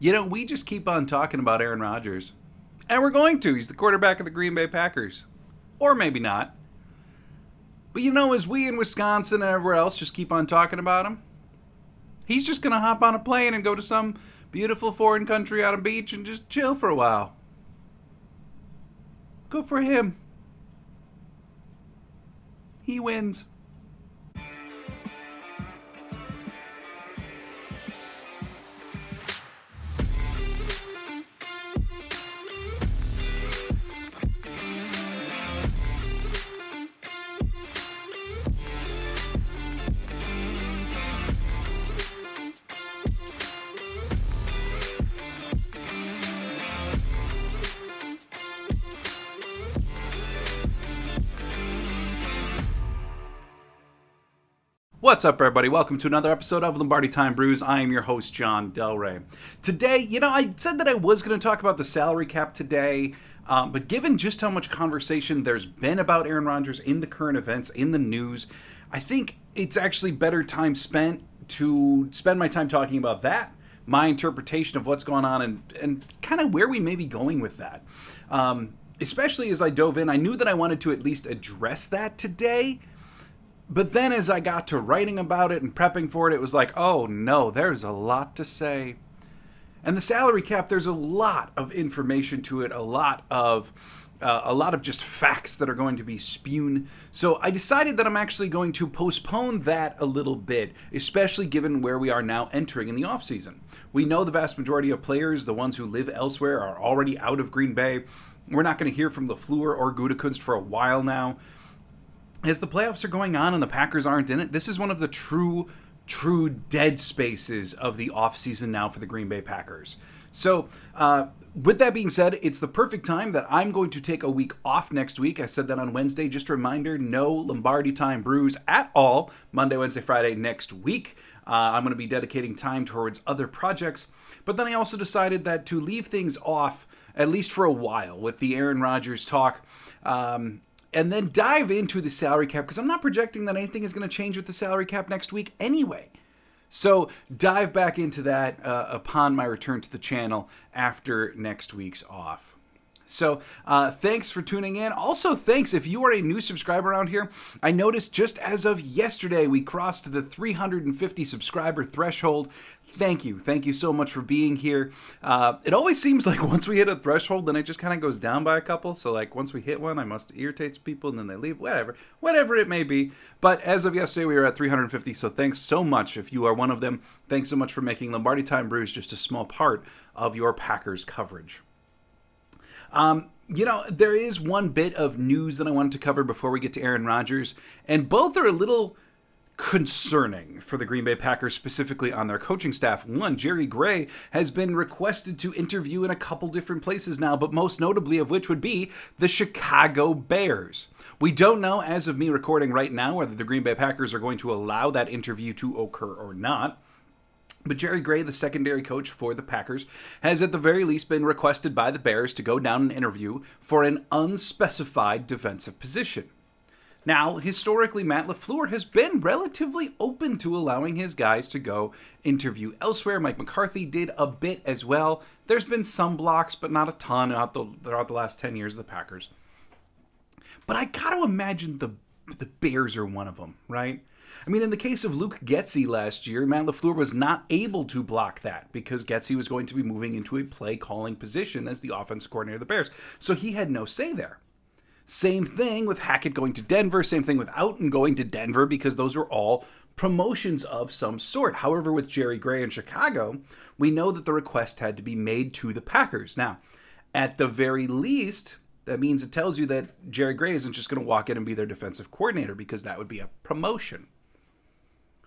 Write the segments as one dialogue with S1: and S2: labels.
S1: We just keep on talking about Aaron Rodgers. And we're going to. He's the quarterback of the Green Bay Packers. Or maybe not. But as we in Wisconsin and everywhere else just keep on talking about him, he's just going to hop on a plane and go to some beautiful foreign country on a beach and just chill for a while. Good for him. He wins. What's up, everybody? Welcome to another episode of Lombardi Time Brews. I am your host, John Del Rey. Today, I said that I was going to talk about the salary cap today, but given just how much conversation there's been about Aaron Rodgers in the current events, in the news, I think it's actually better time spent to spend my time talking about that, my interpretation of what's going on, and kind of where we may be going with that. Especially as I dove in, I knew that I wanted to at least address that today. But then as I got to writing about it and prepping for it, it was like, oh no, there's a lot to say. And the salary cap, there's a lot of information to it, a lot of just facts that are going to be spewed. So I decided that I'm actually going to postpone that a little bit, especially given where we are now entering in the offseason. We know the vast majority of players, the ones who live elsewhere, are already out of Green Bay. We're not going to hear from LaFleur or Gutekunst for a while now. As the playoffs are going on and the Packers aren't in it, this is one of the true dead spaces of the offseason now for the Green Bay Packers. So, with that being said, it's the perfect time that I'm going to take a week off next week. I said that on Wednesday. Just a reminder, no Lombardi Time Brews at all Monday, Wednesday, Friday next week. I'm going to be dedicating time towards other projects. But then I also decided that to leave things off, at least for a while, with the Aaron Rodgers talk, and then dive into the salary cap, because I'm not projecting that anything is going to change with the salary cap next week anyway. So dive back into that upon my return to the channel after next week's off. So thanks for tuning in. Also, thanks if you are a new subscriber around here. I noticed just as of yesterday, we crossed the 350 subscriber threshold. Thank you. Thank you so much for being here. It always seems like once we hit a threshold, then it just kind of goes down by a couple. So like once we hit one, I must irritate people and then they leave, whatever it may be. But as of yesterday, we were at 350. So thanks so much if you are one of them. Thanks so much for making Lombardi Time Brews just a small part of your Packers coverage. There is one bit of news that I wanted to cover before we get to Aaron Rodgers, and both are a little concerning for the Green Bay Packers, specifically on their coaching staff. One, Jerry Gray has been requested to interview in a couple different places now, but most notably of which would be the Chicago Bears. We don't know, as of me recording right now, whether the Green Bay Packers are going to allow that interview to occur or not. But Jerry Gray, the secondary coach for the Packers, has at the very least been requested by the Bears to go down and interview for an unspecified defensive position. Now, historically, Matt LaFleur has been relatively open to allowing his guys to go interview elsewhere. Mike McCarthy did a bit as well. There's been some blocks, but not a ton throughout the last 10 years of the Packers. But I got to imagine the Bears are one of them, right? I mean, in the case of Luke Getsy last year, Matt LaFleur was not able to block that because Getsy was going to be moving into a play-calling position as the offensive coordinator of the Bears. So he had no say there. Same thing with Hackett going to Denver. Same thing with Outen going to Denver, because those are all promotions of some sort. However, with Jerry Gray in Chicago, we know that the request had to be made to the Packers. Now, at the very least, that means it tells you that Jerry Gray isn't just going to walk in and be their defensive coordinator, because that would be a promotion.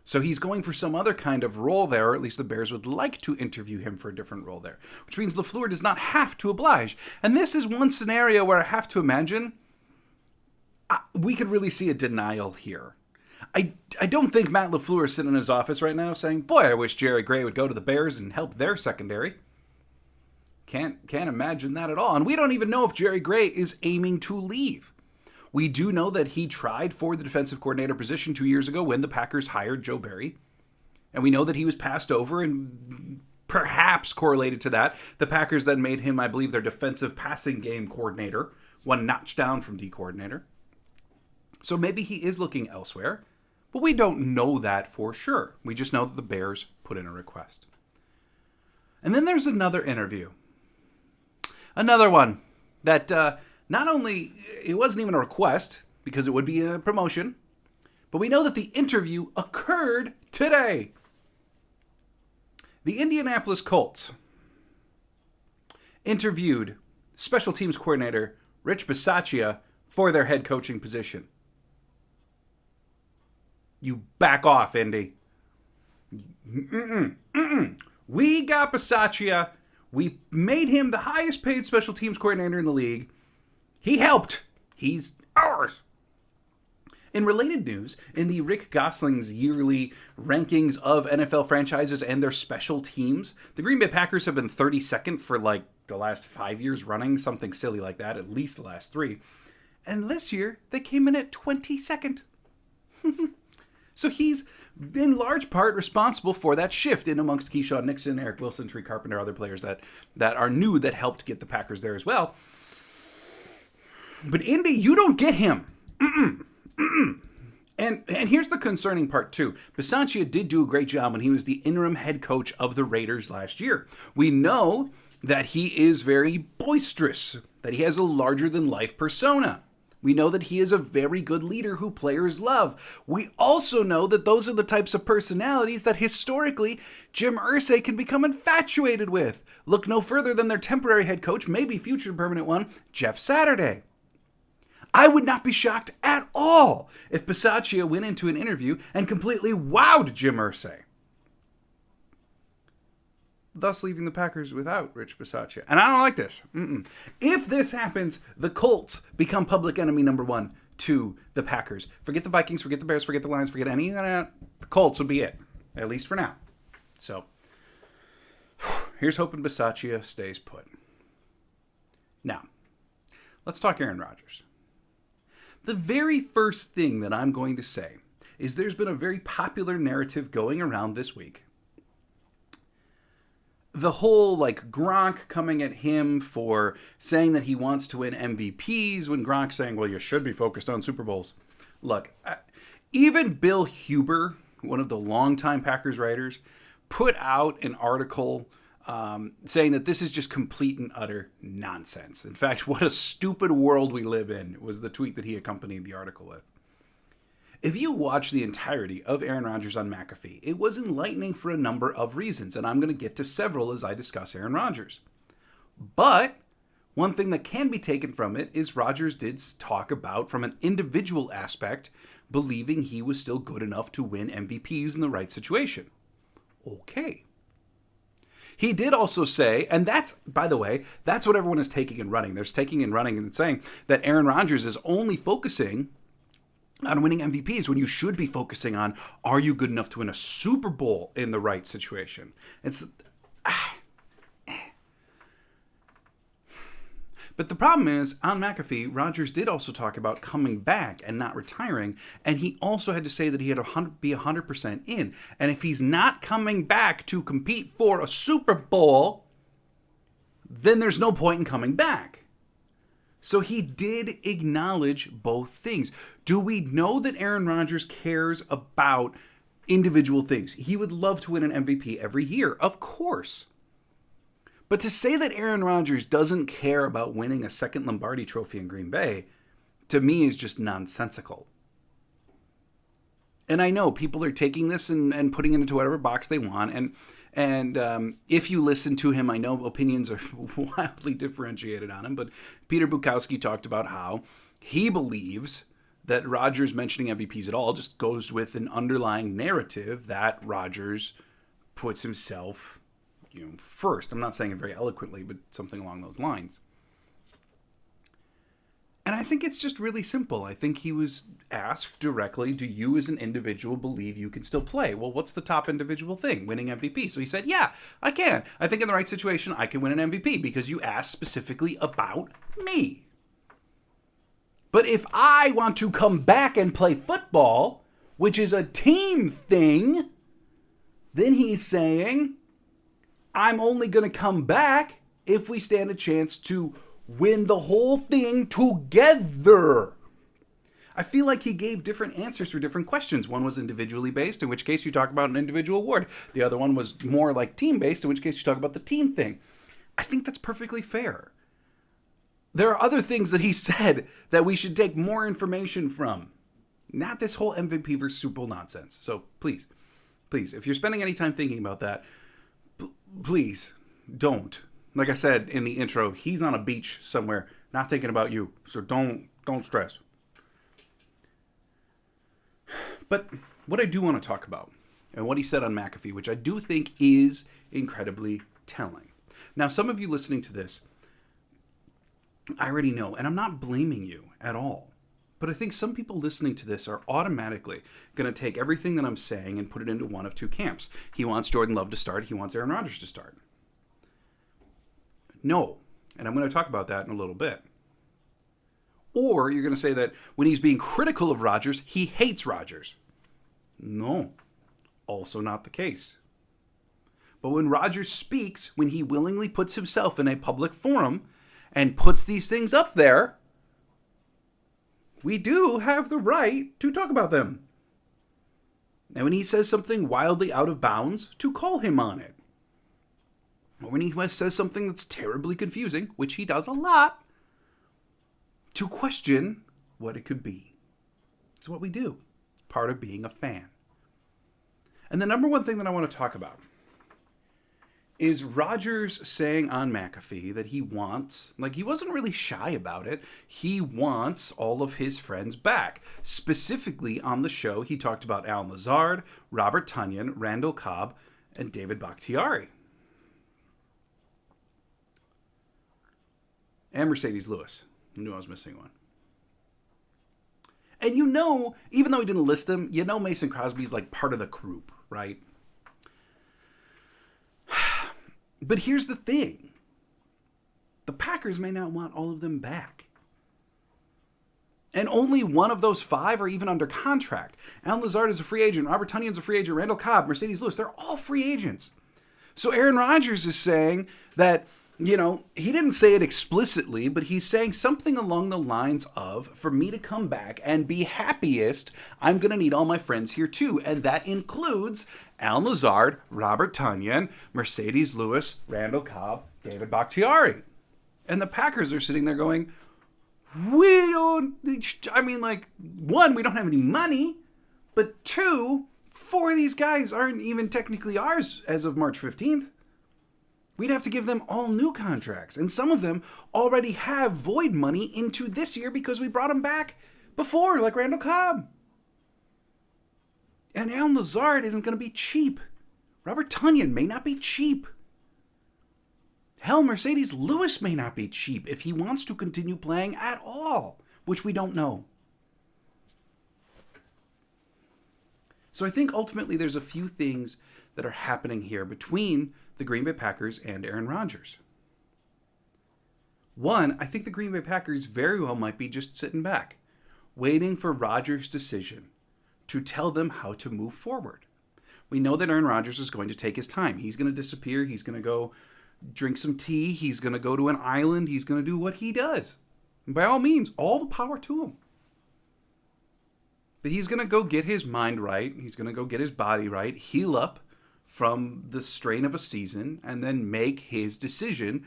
S1: So he's going for some other kind of role there, or at least the Bears would like to interview him for a different role there, which means LaFleur does not have to oblige. And this is one scenario where I have to imagine we could really see a denial here. I don't think Matt LaFleur is sitting in his office right now saying, boy, I wish Jerry Gray would go to the Bears and help their secondary. Can't imagine that at all. And we don't even know if Jerry Gray is aiming to leave. We do know that he tried for the defensive coordinator position 2 years ago when the Packers hired Joe Barry. And we know that he was passed over and Perhaps correlated to that, the Packers then made him, I believe, their defensive passing game coordinator, one notch down from D coordinator. So maybe he is looking elsewhere, but we don't know that for sure. We just know that the Bears put in a request. And then there's another interview. Another one that not only, it wasn't even a request, because it would be a promotion, but we know that the interview occurred today. The Indianapolis Colts interviewed special teams coordinator Rich Bisaccia for their head coaching position. You back off, Indy. We got Bisaccia. We made him the highest paid special teams coordinator in the league. He helped. He's ours. In related news, in the Rick Gosling's yearly rankings of NFL franchises and their special teams, the Green Bay Packers have been 32nd for like the last 5 years running, something silly like that, at least the last 3. And this year, they came in at 22nd. So he's in large part responsible for that shift in amongst Keyshawn Nixon, Eric Wilson, Tariq Carpenter, other players that are new that helped get the Packers there as well. But Indy, you don't get him. And here's the concerning part too. Bisaccia did do a great job when he was the interim head coach of the Raiders last year. We know that he is very boisterous, that he has a larger-than-life persona. We know that he is a very good leader who players love. We also know that those are the types of personalities that historically Jim Irsay can become infatuated with. Look no further than their temporary head coach, maybe future permanent one, Jeff Saturday. I would not be shocked at all if Bisaccia went into an interview and completely wowed Jim Irsay, thus leaving the Packers without Rich Bisaccia. And I don't like this. If this happens, the Colts become public enemy number 1 to the Packers. Forget the Vikings, forget the Bears, forget the Lions, forget any of that. The Colts would be it, at least for now. So, here's hoping Bisaccia stays put. Now, let's talk Aaron Rodgers. The very first thing that I'm going to say is there's been a very popular narrative going around this week. The whole, Gronk coming at him for saying that he wants to win MVPs when Gronk's saying, well, you should be focused on Super Bowls. Look, even Bill Huber, one of the longtime Packers writers, put out an article saying that this is just complete and utter nonsense. In fact, what a stupid world we live in was the tweet that he accompanied the article with. If you watch the entirety of Aaron Rodgers on McAfee, it was enlightening for a number of reasons, and I'm going to get to several as I discuss Aaron Rodgers. But one thing that can be taken from it is Rodgers did talk about, from an individual aspect, believing he was still good enough to win MVPs in the right situation. Okay. He did also say, and that's, by the way, that's what everyone is taking and running. They're taking and running and saying that Aaron Rodgers is only focusing on winning MVPs when you should be focusing on, are you good enough to win a Super Bowl in the right situation? But the problem is, on McAfee, Rodgers did also talk about coming back and not retiring, and he also had to say that he had to be 100% in. And if he's not coming back to compete for a Super Bowl, then there's no point in coming back. So he did acknowledge both things. Do we know that Aaron Rodgers cares about individual things? He would love to win an MVP every year, of course. But to say that Aaron Rodgers doesn't care about winning a second Lombardi trophy in Green Bay, to me is just nonsensical. And I know people are taking this and putting it into whatever box they want. And if you listen to him, I know opinions are wildly differentiated on him. But Peter Bukowski talked about how he believes that Rodgers mentioning MVPs at all just goes with an underlying narrative that Rodgers puts himself first. I'm not saying it very eloquently, but something along those lines. And I think it's just really simple. I think he was asked directly, do you as an individual believe you can still play? Well, what's the top individual thing? Winning MVP. So he said, yeah, I can. I think in the right situation, I can win an MVP because you asked specifically about me. But if I want to come back and play football, which is a team thing, then he's saying, I'm only going to come back if we stand a chance to win the whole thing together. I feel like he gave different answers for different questions. One was individually based, in which case you talk about an individual award. The other one was more like team based, in which case you talk about the team thing. I think that's perfectly fair. There are other things that he said that we should take more information from. Not this whole MVP versus Super Bowl nonsense. So please, if you're spending any time thinking about that, please don't. Like I said in the intro, he's on a beach somewhere, not thinking about you. So don't stress. But what I do want to talk about, and what he said on McAfee, which I do think is incredibly telling. Now, some of you listening to this, I already know, and I'm not blaming you at all. But I think some people listening to this are automatically going to take everything that I'm saying and put it into one of two camps. He wants Jordan Love to start. He wants Aaron Rodgers to start. No. And I'm going to talk about that in a little bit. Or you're going to say that when he's being critical of Rodgers, he hates Rodgers. No. Also not the case. But when Rodgers speaks, when he willingly puts himself in a public forum and puts these things up there, we do have the right to talk about them. And when he says something wildly out of bounds, to call him on it. Or when he says something that's terribly confusing, which he does a lot, to question what it could be. It's what we do. Part of being a fan. And the number one thing that I want to talk about is Rodgers saying on McAfee that he wants, like he wasn't really shy about it, he wants all of his friends back. Specifically on the show, he talked about Allen Lazard, Robert Tonyan, Randall Cobb, and David Bakhtiari. And Mercedes Lewis. I knew I was missing one. And you know, even though he didn't list them, you know Mason Crosby's like part of the group, right? But here's the thing. The Packers may not want all of them back. And only one of those five are even under contract. Allen Lazard is a free agent. Robert Tonyan's a free agent. Randall Cobb, Mercedes Lewis, they're all free agents. So Aaron Rodgers is saying that, you know, he didn't say it explicitly, but he's saying something along the lines of, for me to come back and be happiest, I'm going to need all my friends here too. And that includes Allen Lazard, Robert Tonyan, Mercedes Lewis, Randall Cobb, David Bakhtiari. And the Packers are sitting there going, we don't, I mean, like, one, we don't have any money, but two, four of these guys aren't even technically ours as of March 15th. We'd have to give them all new contracts. And some of them already have void money into this year because we brought them back before, like Randall Cobb. And Allen Lazard isn't going to be cheap. Robert Tonyan may not be cheap. Hell, Mercedes Lewis may not be cheap if he wants to continue playing at all, which we don't know. So I think ultimately there's a few things that are happening here between the Green Bay Packers and Aaron Rodgers. One, I think the Green Bay Packers very well might be just sitting back, waiting for Rodgers' decision to tell them how to move forward. We know that Aaron Rodgers is going to take his time. He's going to disappear. He's going to go drink some tea. He's going to go to an island. He's going to do what he does. And by all means, all the power to him. But he's going to go get his mind right. He's going to go get his body right, heal up from the strain of a season, and then make his decision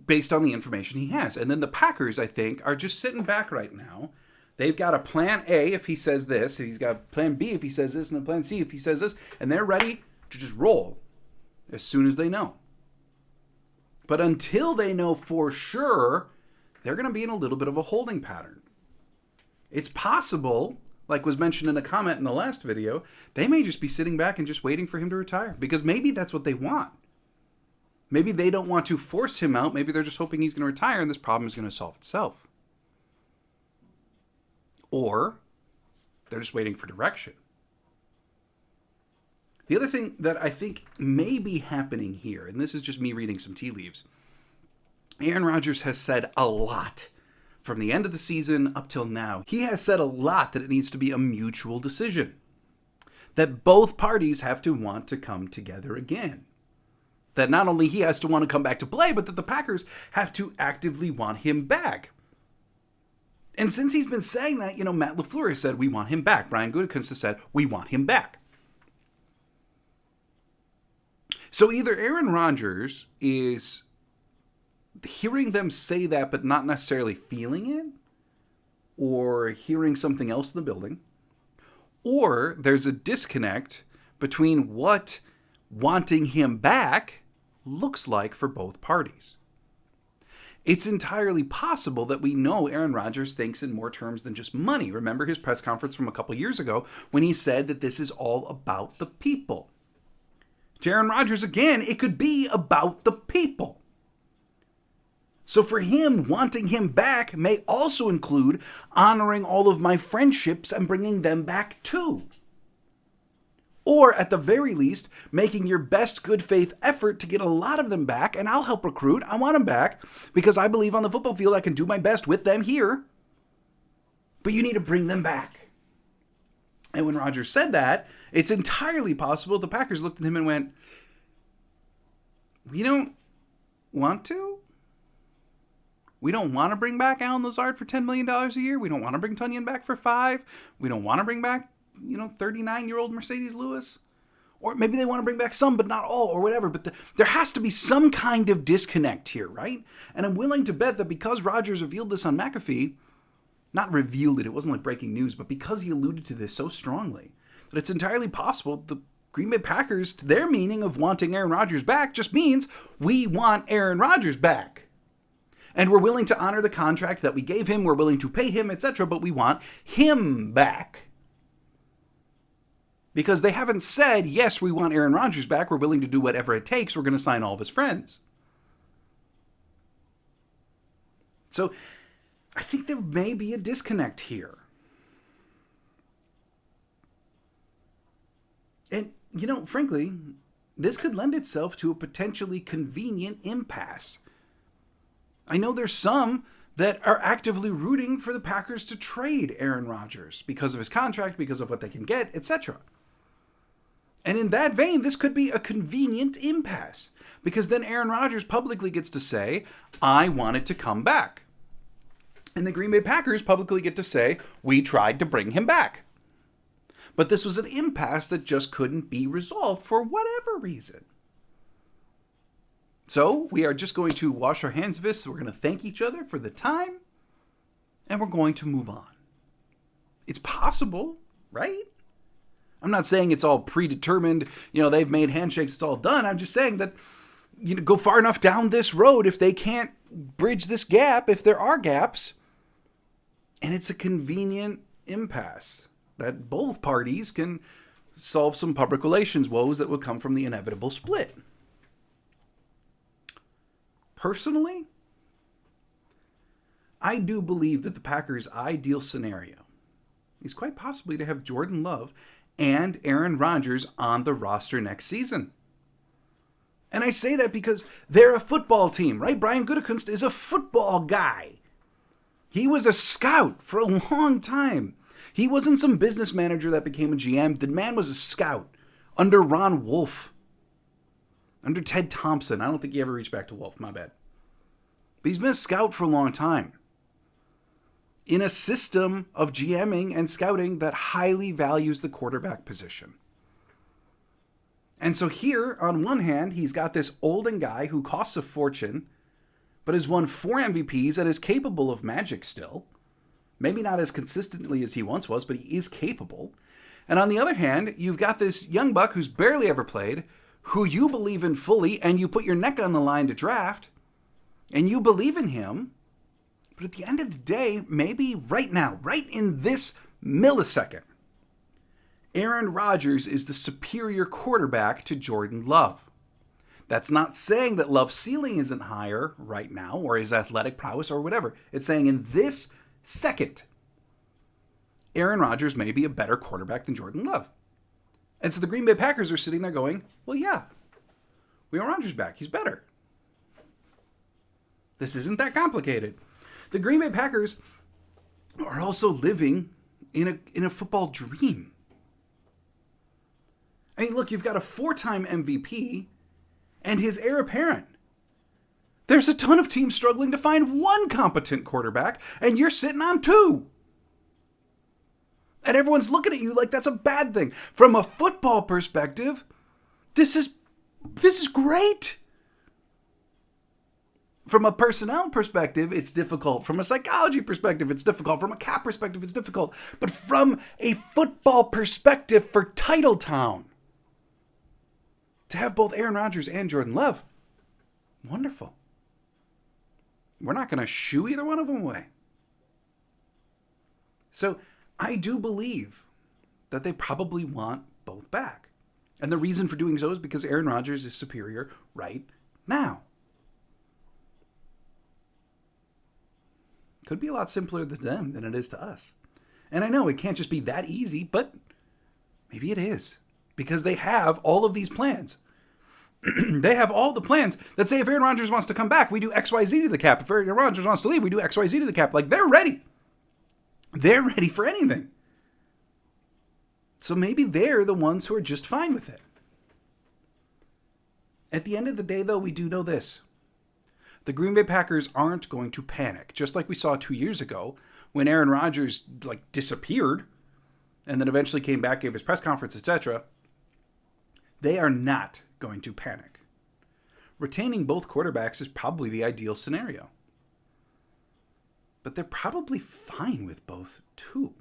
S1: based on the information he has. And then the Packers, I think, are just sitting back right now. They've got a plan A if he says this, he's got plan B if he says this, and a plan C if he says this, and they're ready to just roll as soon as they know. But until they know for sure, they're going to be in a little bit of a holding pattern. It's possible, like was mentioned in a comment in the last video, they may just be sitting back and just waiting for him to retire. Because maybe that's what they want. Maybe they don't want to force him out. Maybe they're just hoping he's going to retire and this problem is going to solve itself. Or they're just waiting for direction. The other thing that I think may be happening here, and this is just me reading some tea leaves, Aaron Rodgers has said a lot from the end of the season up till now. He has said a lot that it needs to be a mutual decision. That both parties have to want to come together again. That not only he has to want to come back to play, but that the Packers have to actively want him back. And since he's been saying that, Matt LaFleur has said, we want him back. Brian Gutekunst has said, we want him back. So either Aaron Rodgers is hearing them say that, but not necessarily feeling it, or hearing something else in the building, or there's a disconnect between what wanting him back looks like for both parties. It's entirely possible that we know Aaron Rodgers thinks in more terms than just money. Remember his press conference from a couple years ago when he said that this is all about the people. To Aaron Rodgers, again, it could be about the people. So for him, wanting him back may also include honoring all of my friendships and bringing them back too. Or at the very least, making your best good faith effort to get a lot of them back, and I'll help recruit. I want them back because I believe on the football field I can do my best with them here. But you need to bring them back. And when Rodgers said that, it's entirely possible the Packers looked at him and went, we don't want to? We don't want to bring back Allen Lazard for $10 million a year. We don't want to bring Tunyon back for $5 million. We don't want to bring back, 39-year-old Mercedes Lewis. Or maybe they want to bring back some, but not all, or whatever. But there has to be some kind of disconnect here, right? And I'm willing to bet that because Rodgers revealed this on McAfee, not revealed it, it wasn't like breaking news, but because he alluded to this so strongly, that it's entirely possible the Green Bay Packers, their meaning of wanting Aaron Rodgers back just means we want Aaron Rodgers back. And we're willing to honor the contract that we gave him, we're willing to pay him, etc., but we want him back. Because they haven't said, yes, we want Aaron Rodgers back, we're willing to do whatever it takes, we're going to sign all of his friends. So I think there may be a disconnect here. And, frankly, this could lend itself to a potentially convenient impasse. I know there's some that are actively rooting for the Packers to trade Aaron Rodgers because of his contract, because of what they can get, etc. And in that vein, this could be a convenient impasse because then Aaron Rodgers publicly gets to say, I wanted to come back. And the Green Bay Packers publicly get to say, we tried to bring him back. But this was an impasse that just couldn't be resolved for whatever reason. So we are just going to wash our hands of this. We're going to thank each other for the time. And we're going to move on. It's possible, right? I'm not saying it's all predetermined. They've made handshakes. It's all done. I'm just saying that, go far enough down this road if they can't bridge this gap, if there are gaps. And it's a convenient impasse that both parties can solve some public relations woes that would come from the inevitable split. Personally, I do believe that the Packers' ideal scenario is quite possibly to have Jordan Love and Aaron Rodgers on the roster next season. And I say that because they're a football team, right? Brian Gutekunst is a football guy. He was a scout for a long time. He wasn't some business manager that became a GM. The man was a scout under Ron Wolf. Under Ted Thompson. I don't think he ever reached back to Wolf. My bad. But he's been a scout for a long time. In a system of GMing and scouting that highly values the quarterback position. And so here, on one hand, he's got this olden guy who costs a fortune, but has won 4 MVPs and is capable of magic still. Maybe not as consistently as he once was, but he is capable. And on the other hand, you've got this young buck who's barely ever played, who you believe in fully, and you put your neck on the line to draft, and you believe in him, but at the end of the day, maybe right now, right in this millisecond, Aaron Rodgers is the superior quarterback to Jordan Love. That's not saying that Love's ceiling isn't higher right now, or his athletic prowess, or whatever. It's saying in this second, Aaron Rodgers may be a better quarterback than Jordan Love. And so the Green Bay Packers are sitting there going, well, yeah, we want Rodgers back. He's better. This isn't that complicated. The Green Bay Packers are also living in a football dream. I mean, look, you've got a 4-time MVP and his heir apparent. There's a ton of teams struggling to find one competent quarterback, and you're sitting on two. And everyone's looking at you like that's a bad thing. From a football perspective, this is great. From a personnel perspective, it's difficult. From a psychology perspective, it's difficult. From a cap perspective, it's difficult. But from a football perspective for Titletown, to have both Aaron Rodgers and Jordan Love, wonderful. We're not going to shoo either one of them away. So I do believe that they probably want both back. And the reason for doing so is because Aaron Rodgers is superior right now. Could be a lot simpler to them than it is to us. And I know it can't just be that easy, but maybe it is. Because they have all of these plans. They have all the plans that say if Aaron Rodgers wants to come back, we do XYZ to the cap. If Aaron Rodgers wants to leave, we do XYZ to the cap. Like, they're ready. They're ready for anything. So maybe they're the ones who are just fine with it. At the end of the day, though, we do know this. The Green Bay Packers aren't going to panic, just like we saw 2 years ago when Aaron Rodgers disappeared and then eventually came back, gave his press conference, etc. They are not going to panic. Retaining both quarterbacks is probably the ideal scenario. But they're probably fine with both, too.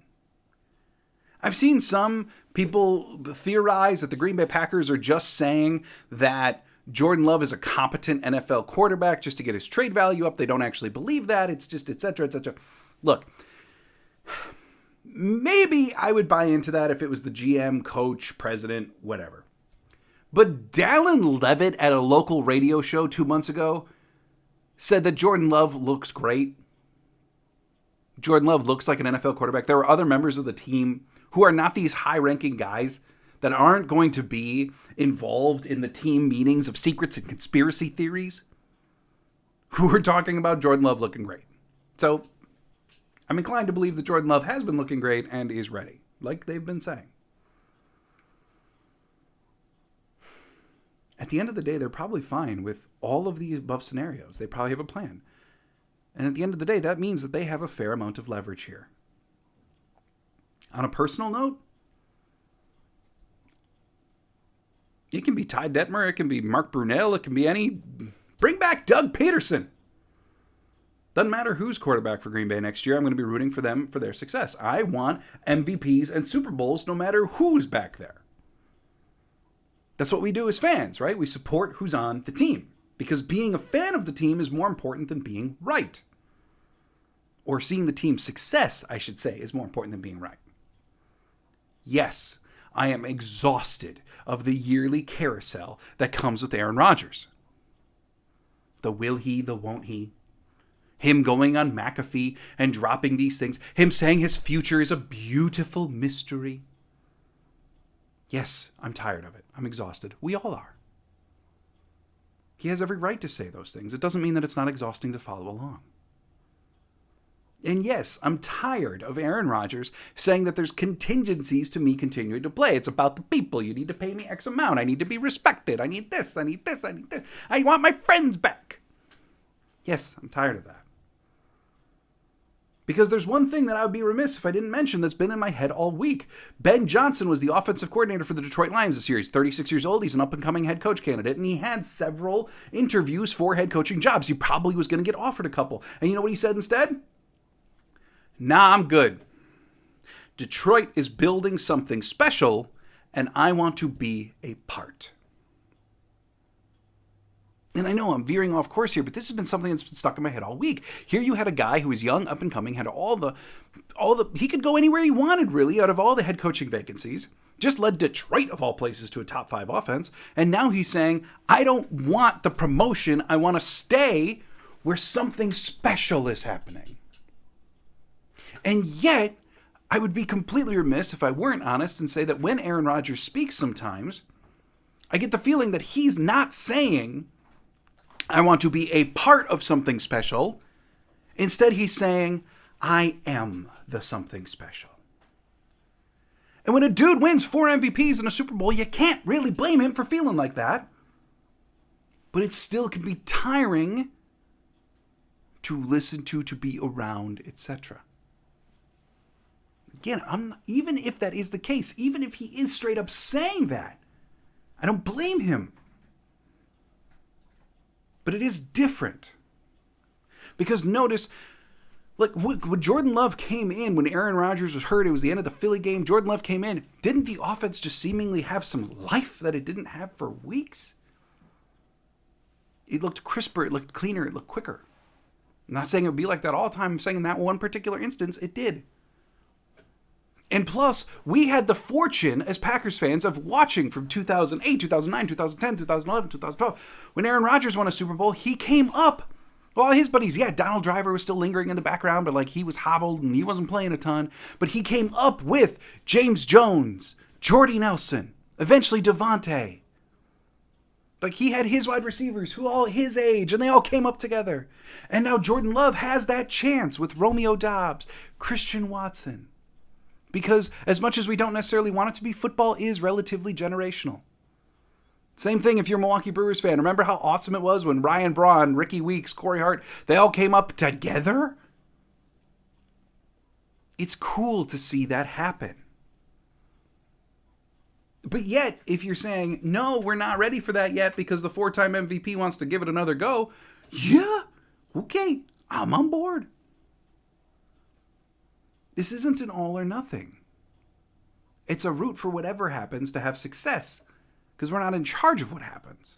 S1: I've seen some people theorize that the Green Bay Packers are just saying that Jordan Love is a competent NFL quarterback just to get his trade value up. They don't actually believe that. It's just et cetera, et cetera. Look, maybe I would buy into that if it was the GM, coach, president, whatever. But Dallin Levitt at a local radio show 2 months ago said that Jordan Love looks great. Jordan Love looks like an NFL quarterback. There are other members of the team who are not these high-ranking guys that aren't going to be involved in the team meetings of secrets and conspiracy theories who are talking about Jordan Love looking great. So I'm inclined to believe that Jordan Love has been looking great and is ready, like they've been saying. At the end of the day, they're probably fine with all of the above scenarios. They probably have a plan. And at the end of the day, that means that they have a fair amount of leverage here. On a personal note, it can be Ty Detmer, it can be Mark Brunell, it can be any... Bring back Doug Peterson! Doesn't matter who's quarterback for Green Bay next year, I'm going to be rooting for them for their success. I want MVPs and Super Bowls no matter who's back there. That's what we do as fans, right? We support who's on the team. Because being a fan of the team is more important than being right. Or seeing the team's success, I should say, is more important than being right. Yes, I am exhausted of the yearly carousel that comes with Aaron Rodgers. The will he, the won't he. Him going on McAfee and dropping these things. Him saying his future is a beautiful mystery. Yes, I'm tired of it. I'm exhausted. We all are. He has every right to say those things. It doesn't mean that it's not exhausting to follow along. And yes, I'm tired of Aaron Rodgers saying that there's contingencies to me continuing to play. It's about the people. You need to pay me X amount. I need to be respected. I need this. I need this. I need this. I want my friends back. Yes, I'm tired of that. Because there's one thing that I would be remiss if I didn't mention that's been in my head all week. Ben Johnson was the offensive coordinator for the Detroit Lions this year. He's 36 years old. He's an up-and-coming head coach candidate, and he had several interviews for head coaching jobs. He probably was going to get offered a couple. And you know what he said instead? Nah, I'm good. Detroit is building something special, and I want to be a part. And I know I'm veering off course here, but this has been something that's been stuck in my head all week. Here you had a guy who was young, up and coming, had all the, he could go anywhere he wanted, really, out of all the head coaching vacancies. Just led Detroit, of all places, to a top 5 offense. And now he's saying, I don't want the promotion. I want to stay where something special is happening. And yet, I would be completely remiss if I weren't honest and say that when Aaron Rodgers speaks sometimes, I get the feeling that he's not saying, I want to be a part of something special. Instead, he's saying, I am the something special. And when a dude wins 4 MVPs in a Super Bowl, you can't really blame him for feeling like that. but it still can be tiring to listen to be around, etc. Again, even if that is the case, even if he is straight up saying that, I don't blame him. But it is different. Because notice, like when Jordan Love came in, when Aaron Rodgers was hurt, it was the end of the Philly game, Jordan Love came in, didn't the offense just seemingly have some life that it didn't have for weeks? It looked crisper, it looked cleaner, it looked quicker. I'm not saying it would be like that all the time, I'm saying in that one particular instance, it did. And plus, we had the fortune as Packers fans of watching from 2008, 2009, 2010, 2011, 2012. When Aaron Rodgers won a Super Bowl, he came up. Well, his buddies, Donald Driver was still lingering in the background, but like he was hobbled and he wasn't playing a ton. But he came up with James Jones, Jordy Nelson, eventually Devontae. Like he had his wide receivers who all his age, and they all came up together. And now Jordan Love has that chance with Romeo Doubs, Christian Watson. Because as much as we don't necessarily want it to be, football is relatively generational. Same thing if you're a Milwaukee Brewers fan. Remember how awesome it was when Ryan Braun, Ricky Weeks, Corey Hart, they all came up together? It's cool to see that happen. But yet, if you're saying, no, we're not ready for that yet because the 4-time MVP wants to give it another go, yeah, okay, I'm on board. This isn't an all or nothing. It's a route for whatever happens to have success, because we're not in charge of what happens.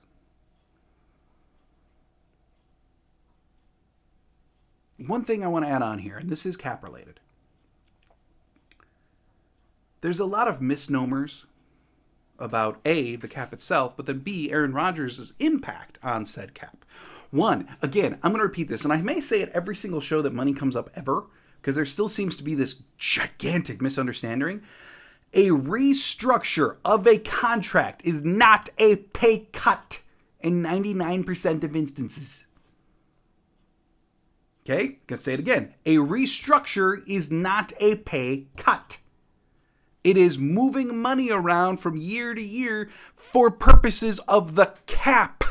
S1: One thing I want to add on here, and this is cap related. There's a lot of misnomers about A, the cap itself, but then B, Aaron Rodgers' impact on said cap. One, again, I'm going to repeat this, and I may say it every single show that money comes up ever, because there still seems to be this gigantic misunderstanding. A restructure of a contract is not a pay cut in 99% of instances. Okay, gonna say it again. A restructure is not a pay cut. It is moving money around from year to year for purposes of the cap.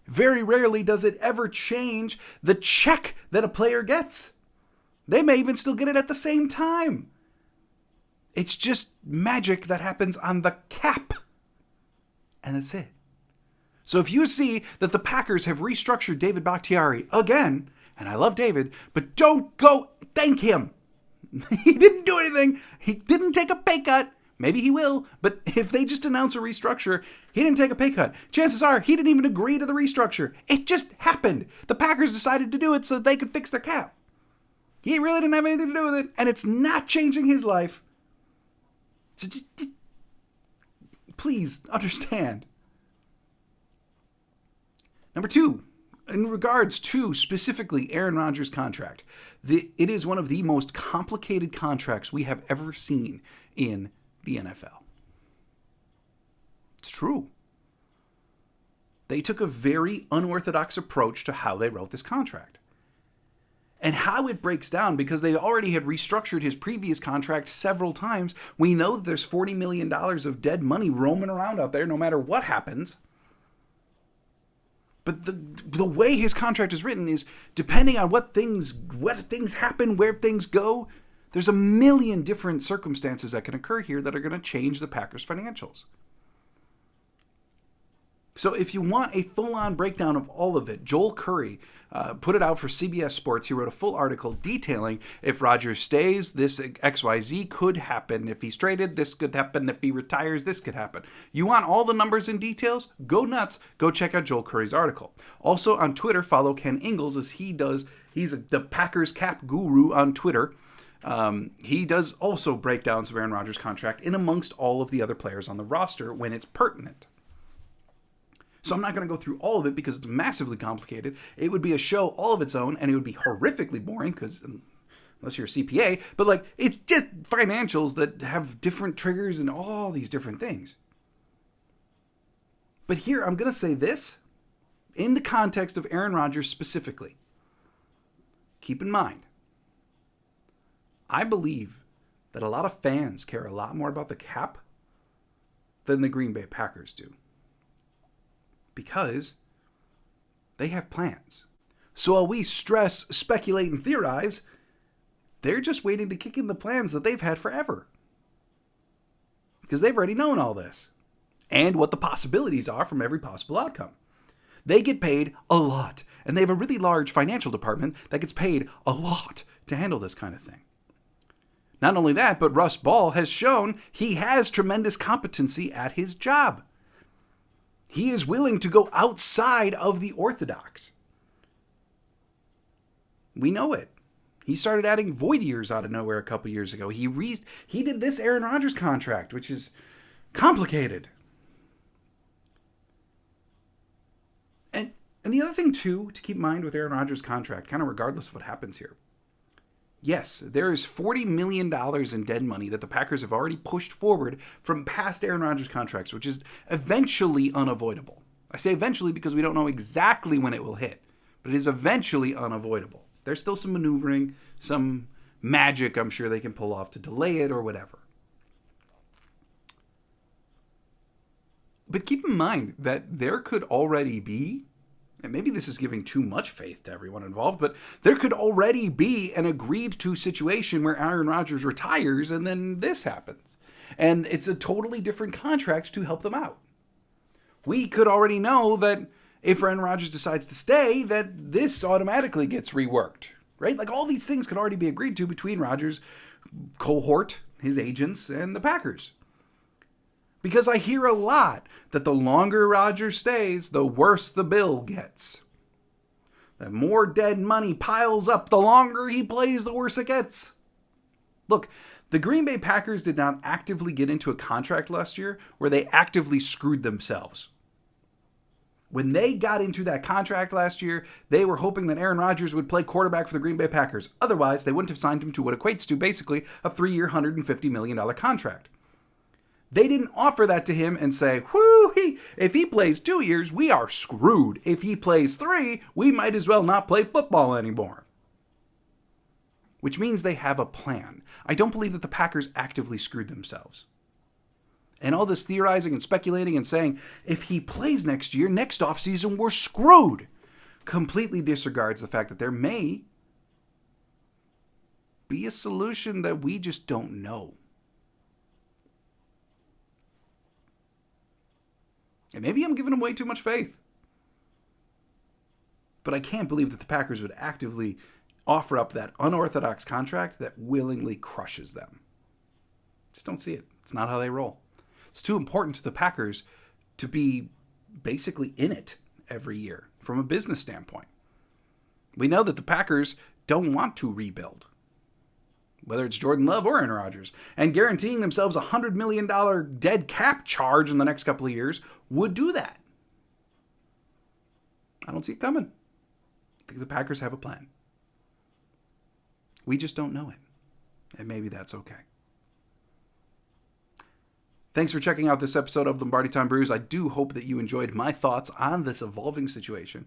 S1: Very rarely does it ever change the check that a player gets. They may even still get it at the same time. It's just magic that happens on the cap. And that's it. So if you see that the Packers have restructured David Bakhtiari again, and I love David, but don't go thank him. He didn't do anything. He didn't take a pay cut. Maybe he will, but if they just announce a restructure, he didn't take a pay cut. Chances are he didn't even agree to the restructure. It just happened. The Packers decided to do it so they could fix their cap. He really didn't have anything to do with it, and it's not changing his life. So just please understand. Number two, in regards to specifically Aaron Rodgers' contract, it is one of the most complicated contracts we have ever seen in the NFL. It's true. They took a very unorthodox approach to how they wrote this contract. And how it breaks down, because they already had restructured his previous contract several times. We know that there's $40 million of dead money roaming around out there no matter what happens. But the way his contract is written is, depending on what things happen, where things go, there's a million different circumstances that can occur here that are going to change the Packers' financials. So if you want a full-on breakdown of all of it, Joel Curry put it out for CBS Sports. He wrote a full article detailing if Rodgers stays, this XYZ could happen. If he's traded, this could happen. If he retires, this could happen. You want all the numbers and details? Go nuts. Go check out Joel Curry's article. Also on Twitter, follow Ken Ingalls as he's the Packers cap guru on Twitter. He does also breakdowns of Aaron Rodgers' contract in amongst all of the other players on the roster when it's pertinent. So I'm not going to go through all of it because it's massively complicated. It would be a show all of its own, and it would be horrifically boring because unless you're a CPA, but like it's just financials that have different triggers and all these different things. But here I'm going to say this in the context of Aaron Rodgers specifically. Keep in mind, I believe that a lot of fans care a lot more about the cap than the Green Bay Packers do. Because they have plans. So while we stress, speculate, and theorize, they're just waiting to kick in the plans that they've had forever. Because they've already known all this. And what the possibilities are from every possible outcome. They get paid a lot. And they have a really large financial department that gets paid a lot to handle this kind of thing. Not only that, but Russ Ball has shown he has tremendous competency at his job. He is willing to go outside of the orthodox. We know it. He started adding void years out of nowhere a couple years ago. He did this Aaron Rodgers contract, which is complicated. And the other thing, too, to keep in mind with Aaron Rodgers' contract, kind of regardless of what happens here. Yes, there is $40 million in dead money that the Packers have already pushed forward from past Aaron Rodgers contracts, which is eventually unavoidable. I say eventually because we don't know exactly when it will hit, but it is eventually unavoidable. There's still some maneuvering, some magic I'm sure they can pull off to delay it or whatever. But keep in mind that there could already be, and maybe this is giving too much faith to everyone involved, but there could already be an agreed to situation where Aaron Rodgers retires and then this happens. And it's a totally different contract to help them out. We could already know that if Aaron Rodgers decides to stay, that this automatically gets reworked, right? Like all these things could already be agreed to between Rodgers' cohort, his agents, and the Packers. Because I hear a lot that the longer Rodgers stays, the worse the bill gets. The more dead money piles up, the longer he plays, the worse it gets. Look, the Green Bay Packers did not actively get into a contract last year where they actively screwed themselves. When they got into that contract last year, they were hoping that Aaron Rodgers would play quarterback for the Green Bay Packers. Otherwise, they wouldn't have signed him to what equates to basically a 3-year, $150 million contract. They didn't offer that to him and say, if he plays 2 years, we are screwed. If he plays 3, we might as well not play football anymore. Which means they have a plan. I don't believe that the Packers actively screwed themselves. And all this theorizing and speculating and saying, if he plays next year, next offseason, we're screwed, completely disregards the fact that there may be a solution that we just don't know. And maybe I'm giving them way too much faith. But I can't believe that the Packers would actively offer up that unorthodox contract that willingly crushes them. Just don't see it. It's not how they roll. It's too important to the Packers to be basically in it every year from a business standpoint. We know that the Packers don't want to rebuild, whether it's Jordan Love or Aaron Rodgers, and guaranteeing themselves a $100 million dead cap charge in the next couple of years would do that. I don't see it coming. I think the Packers have a plan. We just don't know it, and maybe that's okay. Thanks for checking out this episode of Lombardi Time Brews. I do hope that you enjoyed my thoughts on this evolving situation.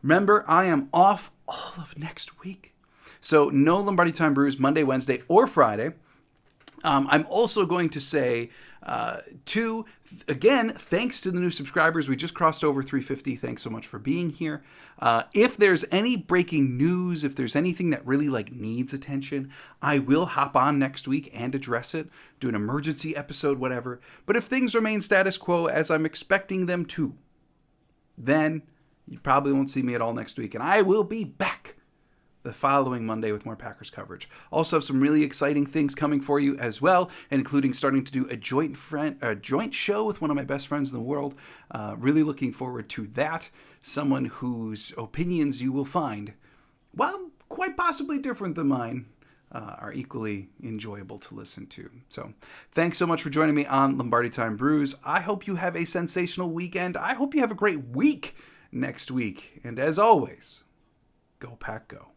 S1: Remember, I am off all of next week. So no Lombardi Time Brews Monday, Wednesday, or Friday. I'm also going to say, again, thanks to the new subscribers. We just crossed over 350. Thanks so much for being here. If there's any breaking news, if there's anything that really needs attention, I will hop on next week and address it, do an emergency episode, whatever. But if things remain status quo as I'm expecting them to, then you probably won't see me at all next week. And I will be back the following Monday with more Packers coverage. Also have some really exciting things coming for you as well, including starting to do a joint show with one of my best friends in the world. Really looking forward to that. Someone whose opinions you will find, well, quite possibly different than mine, are equally enjoyable to listen to. So thanks so much for joining me on Lombardi Time Brews. I hope you have a sensational weekend. I hope you have a great week next week. And as always, go Pack Go.